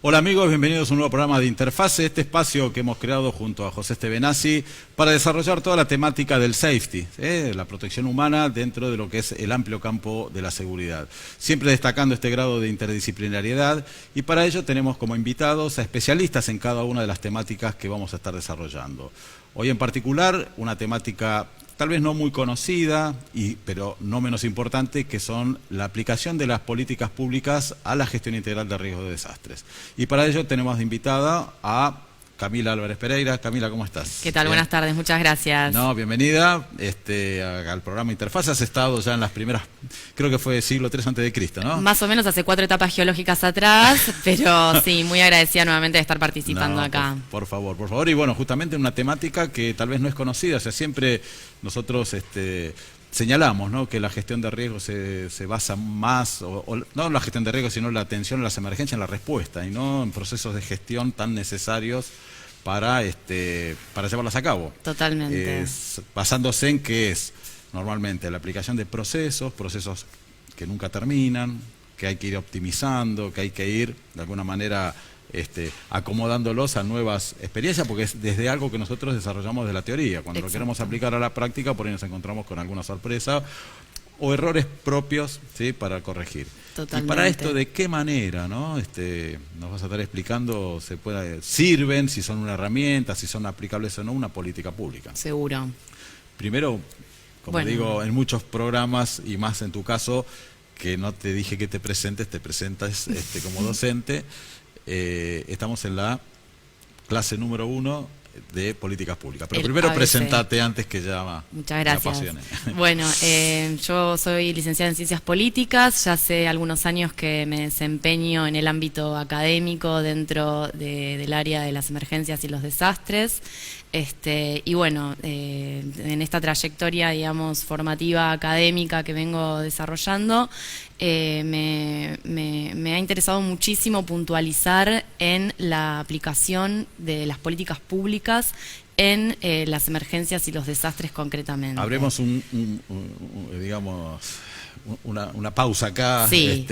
Hola amigos, bienvenidos a un nuevo programa de Interfase, este espacio que hemos creado junto a José Estebenazzi para desarrollar toda la temática del safety, la protección humana dentro de lo que es el amplio campo de la seguridad. Siempre destacando este grado de interdisciplinariedad y para ello tenemos como invitados a especialistas en cada una de las temáticas que vamos a estar desarrollando. Hoy en particular una temática tal vez no muy conocida, pero no menos importante, que son la aplicación de las políticas públicas a la gestión integral de riesgos de desastres. Y para ello tenemos de invitada a Camila Álvarez Pereira. Camila, ¿cómo estás? ¿Qué tal? Bien. Buenas tardes, muchas gracias. No, bienvenida al programa Interfaz. Has estado ya en las primeras, creo que fue siglo III a.C., ¿no? Más o menos hace 4 etapas geológicas atrás, pero sí, muy agradecida nuevamente de estar participando acá. Por favor. Y bueno, justamente una temática que tal vez no es conocida, o sea, siempre nosotros señalamos, ¿no?, que la gestión de riesgos se basa más, no en la gestión de riesgos, sino en la atención a las emergencias, en la respuesta, y no en procesos de gestión tan necesarios para llevarlas a cabo. Totalmente. Basándose en que es normalmente la aplicación de procesos que nunca terminan, que hay que ir optimizando, que hay que ir de alguna manera acomodándolos a nuevas experiencias, porque es desde algo que nosotros desarrollamos de la teoría. Cuando lo queremos aplicar a la práctica, por ahí nos encontramos con alguna sorpresa o errores propios, ¿sí?, para corregir. Totalmente. Y para esto, ¿de qué manera, no? Nos vas a estar explicando, sirven, si son una herramienta, si son aplicables o no, una política pública. Seguro. Primero, como digo, en muchos programas, y más en tu caso, que no te dije que te presentas como docente. Estamos en la clase número 1 de políticas públicas. Pero primero presentate antes que ya Muchas gracias. me apasione. Bueno, yo soy licenciada en Ciencias Políticas, ya hace algunos años que me desempeño en el ámbito académico dentro del área de las emergencias y los desastres. Y bueno, en esta trayectoria, digamos, formativa académica que vengo desarrollando, me ha interesado muchísimo puntualizar en la aplicación de las políticas públicas en las emergencias y los desastres concretamente. Habremos una pausa acá. Sí.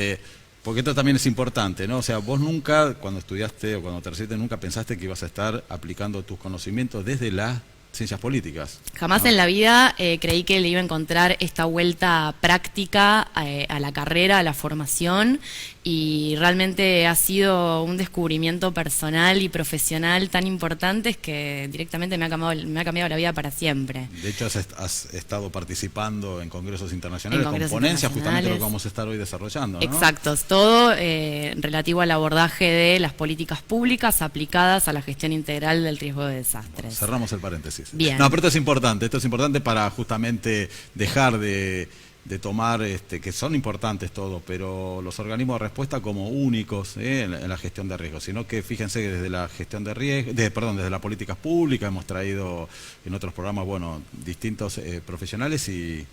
Porque esto también es importante, ¿no? O sea, vos nunca, cuando estudiaste o cuando te recibiste, nunca pensaste que ibas a estar aplicando tus conocimientos desde las ciencias políticas. Jamás, ¿no? En la vida creí que le iba a encontrar esta vuelta práctica a la carrera, a la formación, y realmente ha sido un descubrimiento personal y profesional tan importante que directamente me ha cambiado la vida para siempre. De hecho, has estado participando en congresos internacionales con ponencias, justamente lo que vamos a estar hoy desarrollando, ¿no? Exacto, es todo relativo al abordaje de las políticas públicas aplicadas a la gestión integral del riesgo de desastres. Bueno, cerramos el paréntesis. Bien. No, pero esto es importante para justamente dejar de tomar, que son importantes todos, pero los organismos de respuesta como únicos en la gestión de riesgos, sino que fíjense que desde la gestión de riesgos, desde las políticas públicas hemos traído en otros programas, distintos profesionales y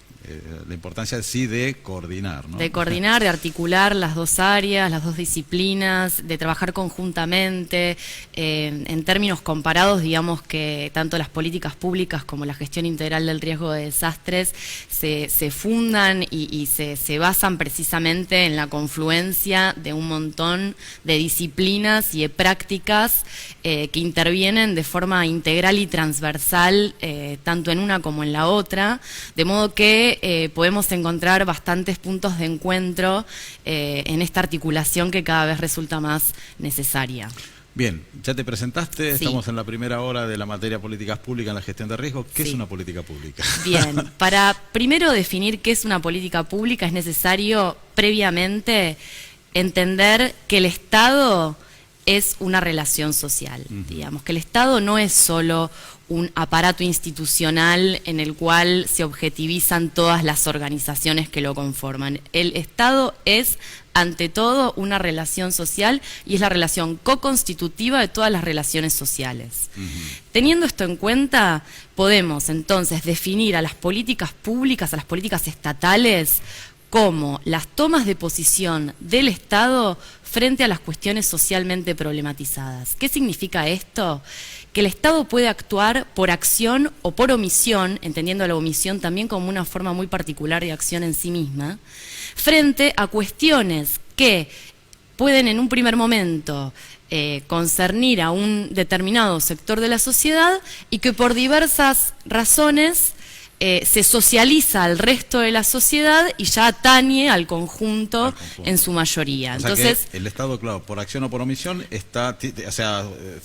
la importancia sí de coordinar, ¿no? De coordinar, de articular las dos áreas, las dos disciplinas, de trabajar conjuntamente. En términos comparados, digamos que tanto las políticas públicas como la gestión integral del riesgo de desastres se fundan y se basan precisamente en la confluencia de un montón de disciplinas y de prácticas que intervienen de forma integral y transversal, tanto en una como en la otra, de modo que podemos encontrar bastantes puntos de encuentro en esta articulación que cada vez resulta más necesaria. Bien, ya te presentaste, Sí. Estamos en la primera hora de la materia políticas públicas en la gestión de riesgos. ¿Qué Sí. es una política pública? Bien, para primero definir qué es una política pública es necesario previamente entender que el Estado es una relación social. Digamos que el Estado no es solo un aparato institucional en el cual se objetivizan todas las organizaciones que lo conforman. El Estado es, ante todo, una relación social y es la relación co-constitutiva de todas las relaciones sociales. Teniendo esto en cuenta, podemos entonces definir a las políticas públicas, a las políticas estatales, como las tomas de posición del Estado frente a las cuestiones socialmente problematizadas. ¿Qué significa esto? Que el Estado puede actuar por acción o por omisión, entendiendo la omisión también como una forma muy particular de acción en sí misma, frente a cuestiones que pueden en un primer momento concernir a un determinado sector de la sociedad y que por diversas razones se socializa al resto de la sociedad y ya atañe al conjunto en su mayoría. O sea, entonces, que el Estado, claro, por acción o por omisión,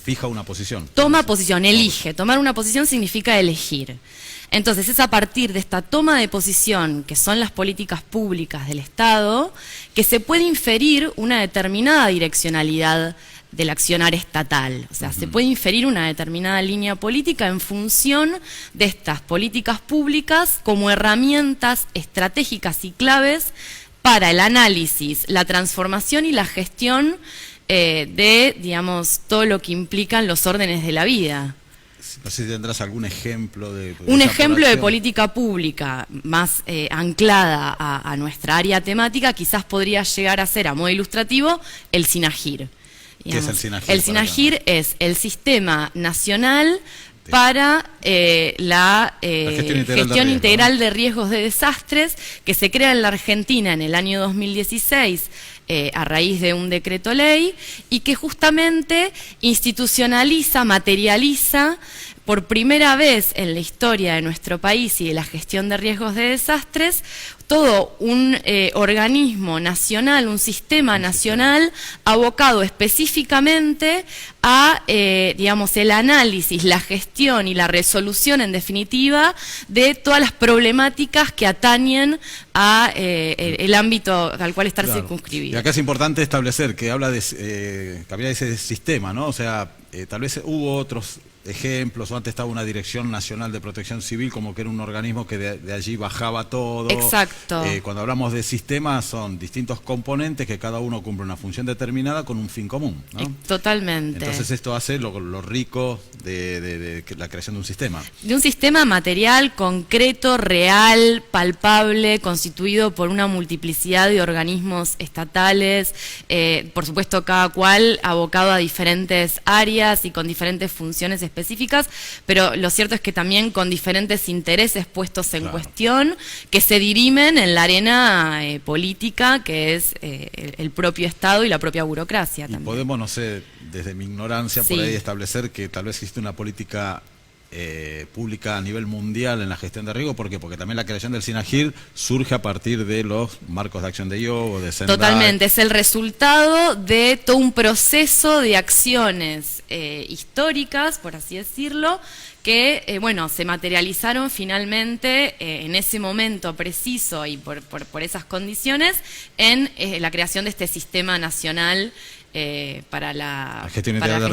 fija una posición. Toma posición, elige. Tomar una posición significa elegir. Entonces es a partir de esta toma de posición, que son las políticas públicas del Estado, que se puede inferir una determinada direccionalidad del accionar estatal. O sea, se puede inferir una determinada línea política en función de estas políticas públicas como herramientas estratégicas y claves para el análisis, la transformación y la gestión de, digamos, todo lo que implican los órdenes de la vida. No sé si tendrás algún ejemplo de... Un ejemplo de política pública más anclada a nuestra área temática quizás podría llegar a ser, a modo ilustrativo, el SINAGIR. ¿Qué es el SINAGIR? El SINAGIR es el Sistema Nacional para la gestión integral de riesgos de desastres, que se crea en la Argentina en el año 2016 a raíz de un decreto ley, y que justamente institucionaliza, materializa por primera vez en la historia de nuestro país y de la gestión de riesgos de desastres, todo un organismo nacional, un sistema nacional abocado específicamente a, digamos, el análisis, la gestión y la resolución, en definitiva, de todas las problemáticas que atañen a el ámbito al cual estar circunscribido. Y acá es importante establecer que habla de que había ese sistema, ¿no? O sea, tal vez hubo otros ejemplos, o antes estaba una Dirección Nacional de Protección Civil, como que era un organismo que de allí bajaba todo. Exacto. Cuando hablamos de sistemas, son distintos componentes que cada uno cumple una función determinada con un fin común, ¿no? Totalmente. Entonces esto hace lo rico de la creación de un sistema. De un sistema material, concreto, real, palpable, constituido por una multiplicidad de organismos estatales, por supuesto cada cual abocado a diferentes áreas y con diferentes funciones específicas, pero lo cierto es que también con diferentes intereses puestos en cuestión, que se dirimen en la arena política, que es el propio Estado y la propia burocracia. Y también podemos, no sé, desde mi ignorancia por ahí establecer que tal vez existe una política pública a nivel mundial en la gestión de riesgo. ¿Por qué? Porque también la creación del SINAGIR surge a partir de los marcos de acción de IOGO, de Sendai. Totalmente, es el resultado de todo un proceso de acciones históricas, por así decirlo, que bueno, se materializaron finalmente en ese momento preciso y por esas condiciones en la creación de este sistema nacional para la gestión integral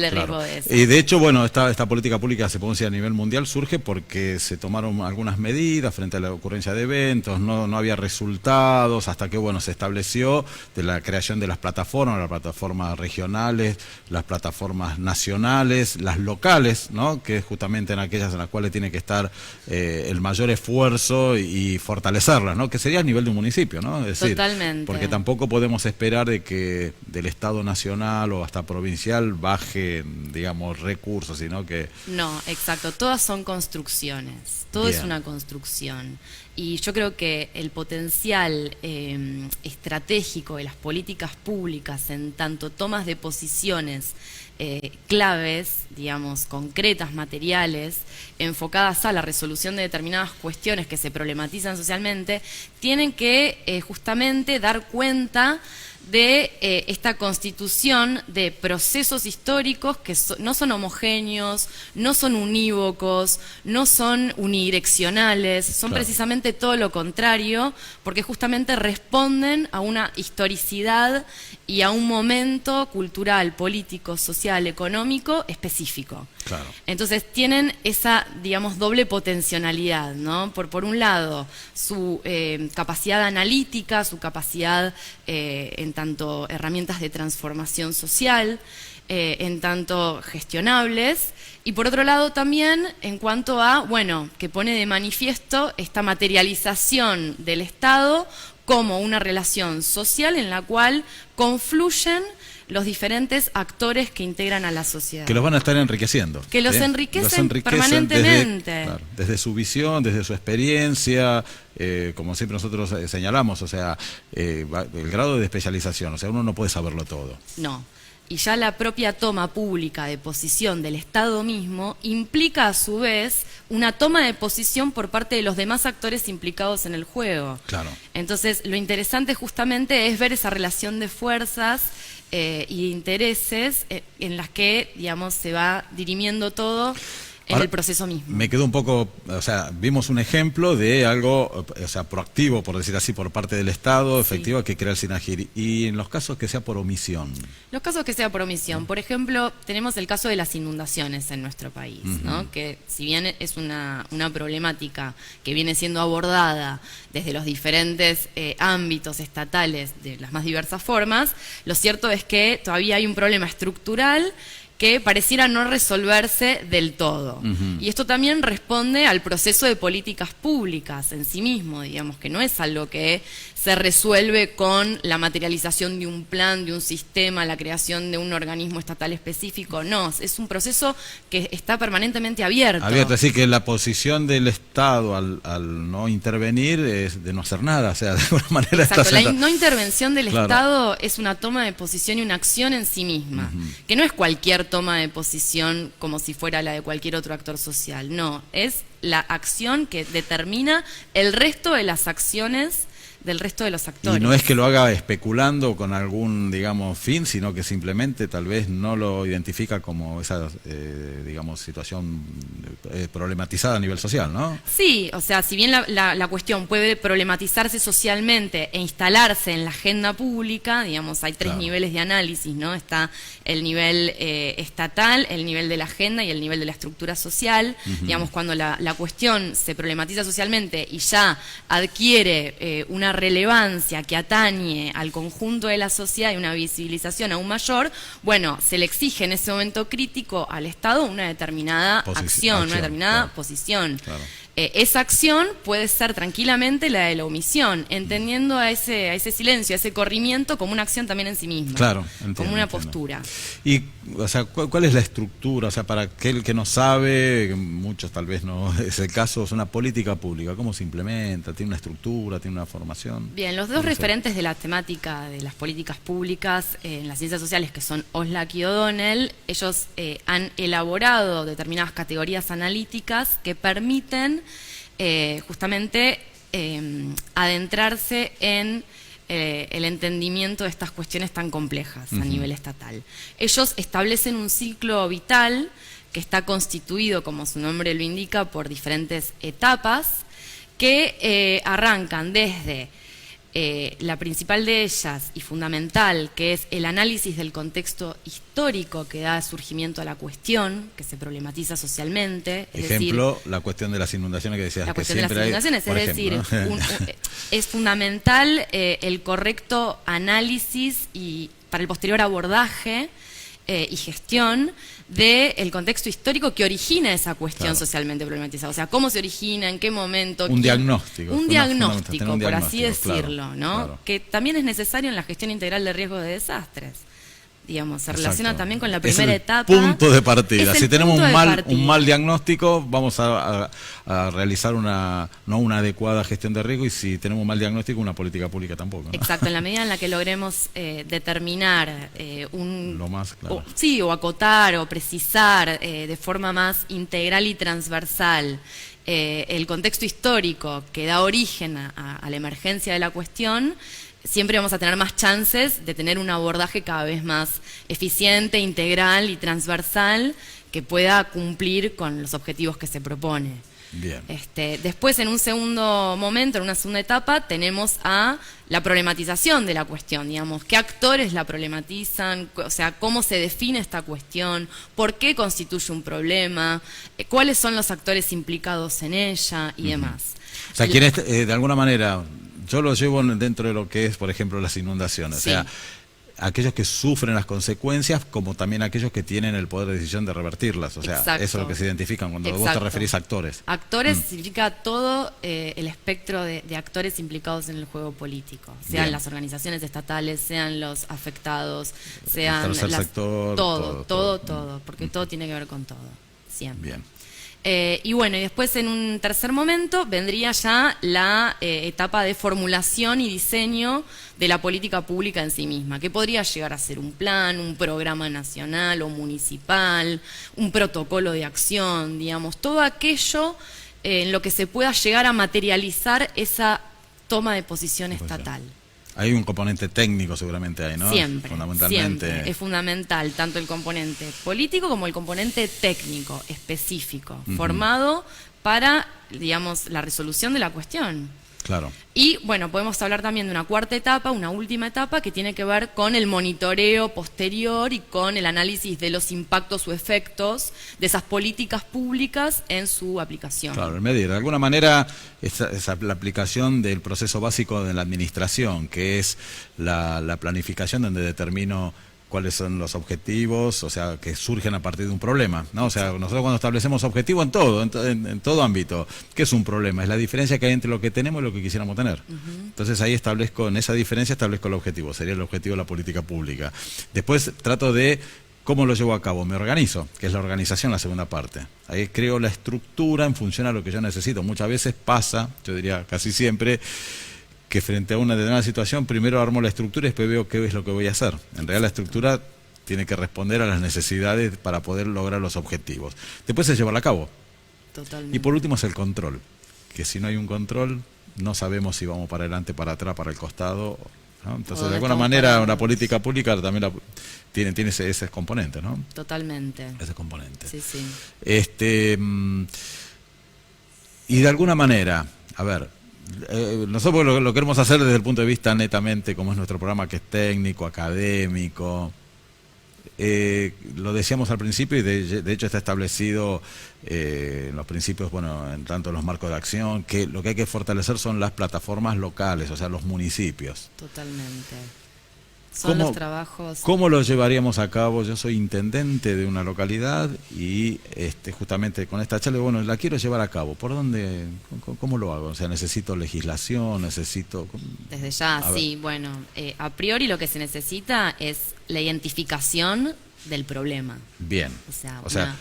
de riesgo. Y de hecho, bueno, esta política pública, se puede decir, a nivel mundial surge porque se tomaron algunas medidas frente a la ocurrencia de eventos, no había resultados, hasta que bueno, se estableció de la creación de las plataformas regionales, las plataformas nacionales, las locales, ¿no? Que es justamente en aquellas en las cuales tiene que estar el mayor esfuerzo y fortalecerlas, ¿no? Que sería a nivel de un municipio, ¿no? Es decir, totalmente. porque tampoco podemos esperar de que del Estado nacional o hasta provincial baje, digamos, recursos, sino que... No, exacto, todas son construcciones, todo es una construcción. Y yo creo que el potencial estratégico de las políticas públicas en tanto tomas de posiciones claves, digamos, concretas, materiales, enfocadas a la resolución de determinadas cuestiones que se problematizan socialmente, tienen que justamente dar cuenta de esta constitución de procesos históricos que no son homogéneos, no son unívocos, no son unidireccionales, son precisamente todo lo contrario, porque justamente responden a una historicidad y a un momento cultural, político, social, económico específico. Claro. Entonces tienen esa, digamos, doble potencialidad, ¿no? Por un lado, su capacidad analítica, su capacidad en tanto herramientas de transformación social, en tanto gestionables, y por otro lado también en cuanto a, bueno, que pone de manifiesto esta materialización del Estado como una relación social en la cual confluyen los diferentes actores que integran a la sociedad. Que los van a estar enriqueciendo. Que los enriquecen permanentemente. Desde su visión, desde su experiencia, como siempre nosotros señalamos, o sea, el grado de especialización, o sea, uno no puede saberlo todo. No. y ya la propia toma pública de posición del Estado mismo implica a su vez una toma de posición por parte de los demás actores implicados en el juego. Claro. Entonces, lo interesante justamente es ver esa relación de fuerzas y de intereses en las que, digamos, se va dirimiendo todo en Ahora, el proceso mismo. Me quedó un poco, o sea, vimos un ejemplo de algo, o sea, proactivo, por decir así, por parte del Estado, efectivo, que crea el SINAGIR. Y en los casos que sea por omisión. Los casos que sea por omisión. Por ejemplo, tenemos el caso de las inundaciones en nuestro país, ¿no? Que si bien es una problemática que viene siendo abordada desde los diferentes ámbitos estatales de las más diversas formas, lo cierto es que todavía hay un problema estructural que pareciera no resolverse del todo. Y esto también responde al proceso de políticas públicas en sí mismo, digamos, que no es algo que se resuelve con la materialización de un plan, de un sistema, la creación de un organismo estatal específico, no, es un proceso que está permanentemente abierto. Abierto, así que la posición del Estado al no intervenir es de no hacer nada, o sea, de alguna manera Exacto, está la no intervención del Claro. Estado es una toma de posición y una acción en sí misma, que no es cualquier toma de posición como si fuera la de cualquier otro actor social, no, es la acción que determina el resto de las acciones del resto de los actores. Y no es que lo haga especulando con algún, digamos, fin, sino que simplemente tal vez no lo identifica como esa, digamos, situación problematizada a nivel social, ¿no? Sí, o sea, si bien la cuestión puede problematizarse socialmente e instalarse en la agenda pública, digamos, hay tres niveles de análisis, ¿no? Está el nivel estatal, el nivel de la agenda y el nivel de la estructura social. Digamos, cuando la cuestión se problematiza socialmente y ya adquiere una relevancia que atañe al conjunto de la sociedad y una visibilización aún mayor, bueno, se le exige en ese momento crítico al Estado una determinada acción, una determinada posición. Claro. Esa acción puede ser tranquilamente la de la omisión, entendiendo a ese silencio, a ese corrimiento como una acción también en sí misma. Claro, como una postura. Y, o sea, ¿cuál es la estructura? O sea, para aquel que no sabe, muchos tal vez no es el caso, es una política pública. ¿Cómo se implementa? ¿Tiene una estructura? ¿Tiene una formación? Bien, los dos referentes de la temática de las políticas públicas en las ciencias sociales, que son Oslak y O'Donnell, ellos han elaborado determinadas categorías analíticas que permiten justamente adentrarse en el entendimiento de estas cuestiones tan complejas a nivel estatal. Ellos establecen un ciclo vital que está constituido, como su nombre lo indica, por diferentes etapas que arrancan desde la principal de ellas y fundamental, que es el análisis del contexto histórico que da surgimiento a la cuestión, que se problematiza socialmente. Ejemplo, la cuestión de las inundaciones que decías. La Que cuestión de las inundaciones, es decir, es fundamental el correcto análisis y para el posterior abordaje y gestión del contexto histórico que origina esa cuestión socialmente problematizada. O sea, cómo se origina, en qué momento. Un diagnóstico. Un diagnóstico, un por así decirlo, claro, ¿no? Claro. Que también es necesario en la gestión integral de riesgos de desastres. Digamos, se relaciona también con la Es primera el etapa. Punto de partida. Si tenemos un mal diagnóstico, vamos a realizar no una adecuada gestión de riesgo, y si tenemos un mal diagnóstico, una política pública tampoco, ¿no? Exacto, en la medida en la que logremos determinar lo más claro. o acotar o precisar de forma más integral y transversal el contexto histórico que da origen a la emergencia de la cuestión, siempre vamos a tener más chances de tener un abordaje cada vez más eficiente, integral y transversal que pueda cumplir con los objetivos que se propone. Bien. Después, en un segundo momento, en una segunda etapa, tenemos a la problematización de la cuestión, digamos, qué actores la problematizan, o sea, cómo se define esta cuestión, por qué constituye un problema, cuáles son los actores implicados en ella y demás. O sea, quienes de alguna manera, yo lo llevo dentro de lo que es, por ejemplo, las inundaciones, Sí. o sea, aquellos que sufren las consecuencias, como también aquellos que tienen el poder de decisión de revertirlas. O sea, Exacto. eso es lo que se identifican cuando vos te referís a actores. Actores significa todo el espectro de actores implicados en el juego político, sean Bien. las organizaciones estatales, sean los afectados, sean tercer sector, todo, porque todo tiene que ver con todo, siempre. Bien. Y bueno, y después en un tercer momento vendría ya la etapa de formulación y diseño de la política pública en sí misma, que podría llegar a ser un plan, un programa nacional o municipal, un protocolo de acción, digamos, todo aquello en lo que se pueda llegar a materializar esa toma de posición estatal. Hay un componente técnico seguramente ahí, ¿no? Siempre, fundamentalmente. siempre. Es fundamental tanto el componente político como el componente técnico, específico, formado para, digamos, la resolución de la cuestión. Claro. Y bueno, podemos hablar también de una cuarta etapa, una última etapa, que tiene que ver con el monitoreo posterior y con el análisis de los impactos o efectos de esas políticas públicas en su aplicación. Claro, el medir. De alguna manera, esa la aplicación del proceso básico de la administración, que es la planificación donde determino cuáles son los objetivos, o sea, que surgen a partir de un problema, ¿no? O sea, nosotros cuando establecemos objetivos en todo ámbito, ¿qué es un problema? Es la diferencia que hay entre lo que tenemos y lo que quisiéramos tener. Entonces ahí en esa diferencia establezco el objetivo, sería el objetivo de la política pública. Después trato de cómo lo llevo a cabo, me organizo, que es la organización, la segunda parte. Ahí creo la estructura en función a lo que yo necesito. Muchas veces pasa, yo diría casi siempre, que frente a una determinada situación, primero armo la estructura y después veo qué es lo que voy a hacer. En realidad la estructura tiene que responder a las necesidades para poder lograr los objetivos. Después es llevarla a cabo. Totalmente. Y por último es el control, que si no hay un control, no sabemos si vamos para adelante, para atrás, para el costado, ¿no? Entonces, de alguna manera, una política pública también tiene ese componente, ¿no? Totalmente. Ese componente. Sí, sí. Y de alguna manera, a ver, nosotros lo queremos hacer desde el punto de vista netamente, como es nuestro programa, que es técnico, académico. Lo decíamos al principio y de hecho está establecido en los principios, bueno, en tanto en los marcos de acción, que lo que hay que fortalecer son las plataformas locales, o sea, los municipios. Totalmente. Son los trabajos. ¿Cómo lo llevaríamos a cabo? Yo soy intendente de una localidad y justamente con esta charla, bueno, la quiero llevar a cabo. ¿Por dónde? ¿Cómo lo hago? O sea, necesito legislación, necesito... Desde ya, sí. Bueno, a priori lo que se necesita es la identificación del problema. Bien. O sea,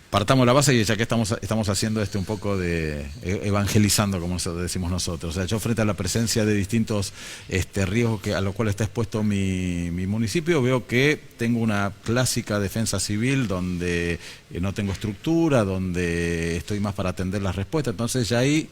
partamos la base y ya que estamos haciendo un poco de evangelizando, como decimos nosotros. O sea, yo frente a la presencia de distintos riesgos a los cuales está expuesto mi municipio, veo que tengo una clásica defensa civil donde no tengo estructura, donde estoy más para atender las respuestas. Entonces ya ahí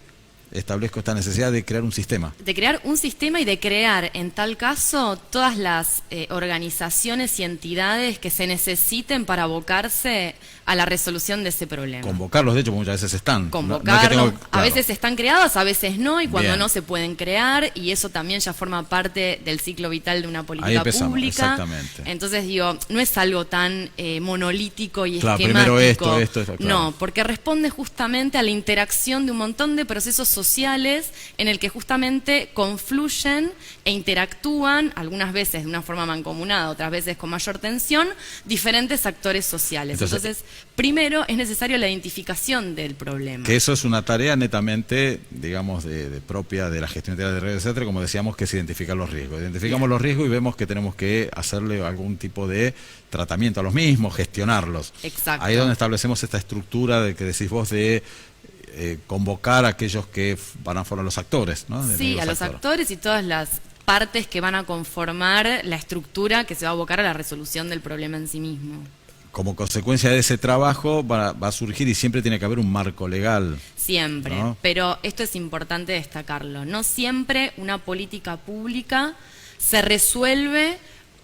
establezco esta necesidad de crear un sistema. De crear un sistema y de crear, en tal caso, todas las organizaciones y entidades que se necesiten para abocarse a la resolución de ese problema. Convocarlos, de hecho, muchas veces están. Convocarlos, a veces están creadas, a veces no, y cuando no se pueden crear, y eso también ya forma parte del ciclo vital de una política pública. Exactamente. Entonces, digo, no es algo tan monolítico y esquemático. Primero esto, claro. No, porque responde justamente a la interacción de un montón de procesos sociales en el que justamente confluyen e interactúan, algunas veces de una forma mancomunada, otras veces con mayor tensión, diferentes actores sociales. Entonces, primero es necesario la identificación del problema. Que eso es una tarea netamente, digamos, de propia de la gestión integral de redes, etcétera, como decíamos, que es identificar los riesgos. Identificamos los riesgos y vemos que tenemos que hacerle algún tipo de tratamiento a los mismos, gestionarlos. Exacto. Ahí es donde establecemos esta estructura de que decís vos de convocar a aquellos que fueron los actores, ¿no? Sí, a los actores y todas las partes que van a conformar la estructura que se va a abocar a la resolución del problema en sí mismo. Como consecuencia de ese trabajo va a surgir y siempre tiene que haber un marco legal. Siempre, ¿no? Pero esto es importante destacarlo. No siempre una política pública se resuelve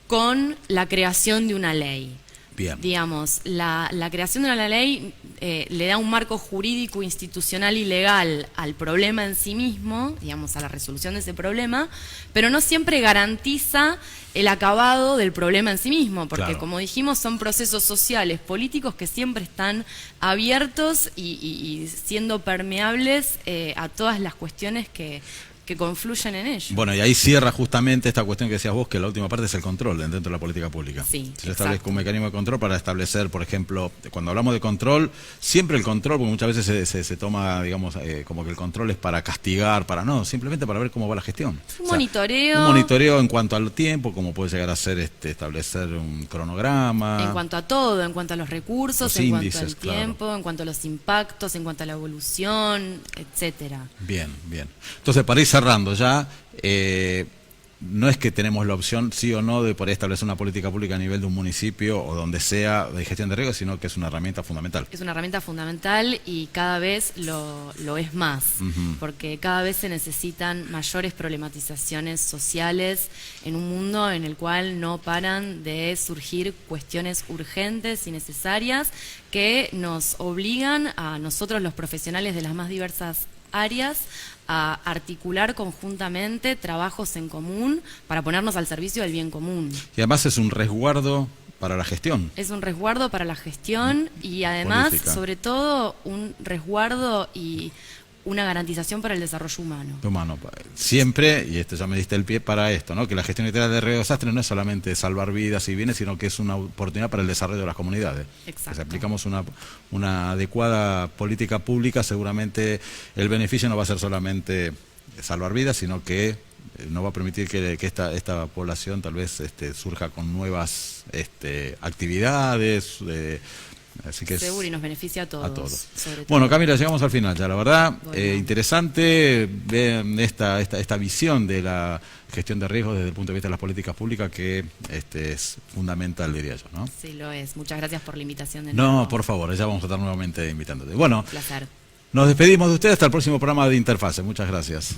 con la creación de una ley. Bien. Digamos, la creación de una ley le da un marco jurídico, institucional y legal al problema en sí mismo, digamos, a la resolución de ese problema, pero no siempre garantiza el acabado del problema en sí mismo, porque claro, como dijimos, son procesos sociales, políticos que siempre están abiertos y siendo permeables a todas las cuestiones que que confluyen en ello. Bueno, y ahí cierra justamente esta cuestión que decías vos, que la última parte es el control dentro de la política pública. Sí, se establezca un mecanismo de control para establecer, por ejemplo, cuando hablamos de control, siempre el control, porque muchas veces se toma, digamos, como que el control es para castigar, para no, simplemente para ver cómo va la gestión. Un monitoreo. Un monitoreo en cuanto al tiempo, como puede llegar a ser establecer un cronograma. En cuanto a todo, en cuanto a los recursos, los en índices, cuanto al claro. tiempo, en cuanto a los impactos, en cuanto a la evolución, etcétera. Bien, bien. Entonces, para ir cerrando ya, no es que tenemos la opción, sí o no, de poder establecer una política pública a nivel de un municipio o donde sea de gestión de riesgos, sino que es una herramienta fundamental. Es una herramienta fundamental y cada vez lo es más, porque cada vez se necesitan mayores problematizaciones sociales en un mundo en el cual no paran de surgir cuestiones urgentes y necesarias que nos obligan a nosotros, los profesionales de las más diversas áreas, a articular conjuntamente trabajos en común para ponernos al servicio del bien común. Y además es un resguardo para la gestión. Es un resguardo para la gestión y además, política. sobre todo, un resguardo y una garantización para el desarrollo humano. Humano. Siempre, y ya me diste el pie para esto, ¿no? Que la gestión integral de riesgo de desastre no es solamente salvar vidas y bienes, sino que es una oportunidad para el desarrollo de las comunidades. Exacto. Si aplicamos una adecuada política pública, seguramente el beneficio no va a ser solamente salvar vidas, sino que no va a permitir que esta población tal vez surja con nuevas actividades. Así que seguro, y nos beneficia a todos. A todos. Sobre todo. Bueno, Camila, llegamos al final ya, la verdad, Bueno. interesante ver esta visión de la gestión de riesgos desde el punto de vista de las políticas públicas, que es fundamental, diría yo, ¿no? Sí, lo es. Muchas gracias por la invitación de No, nuevo. por favor, ya vamos a estar nuevamente invitándote. Bueno, Un placer. nos despedimos de ustedes hasta el próximo programa de Interfase. Muchas gracias.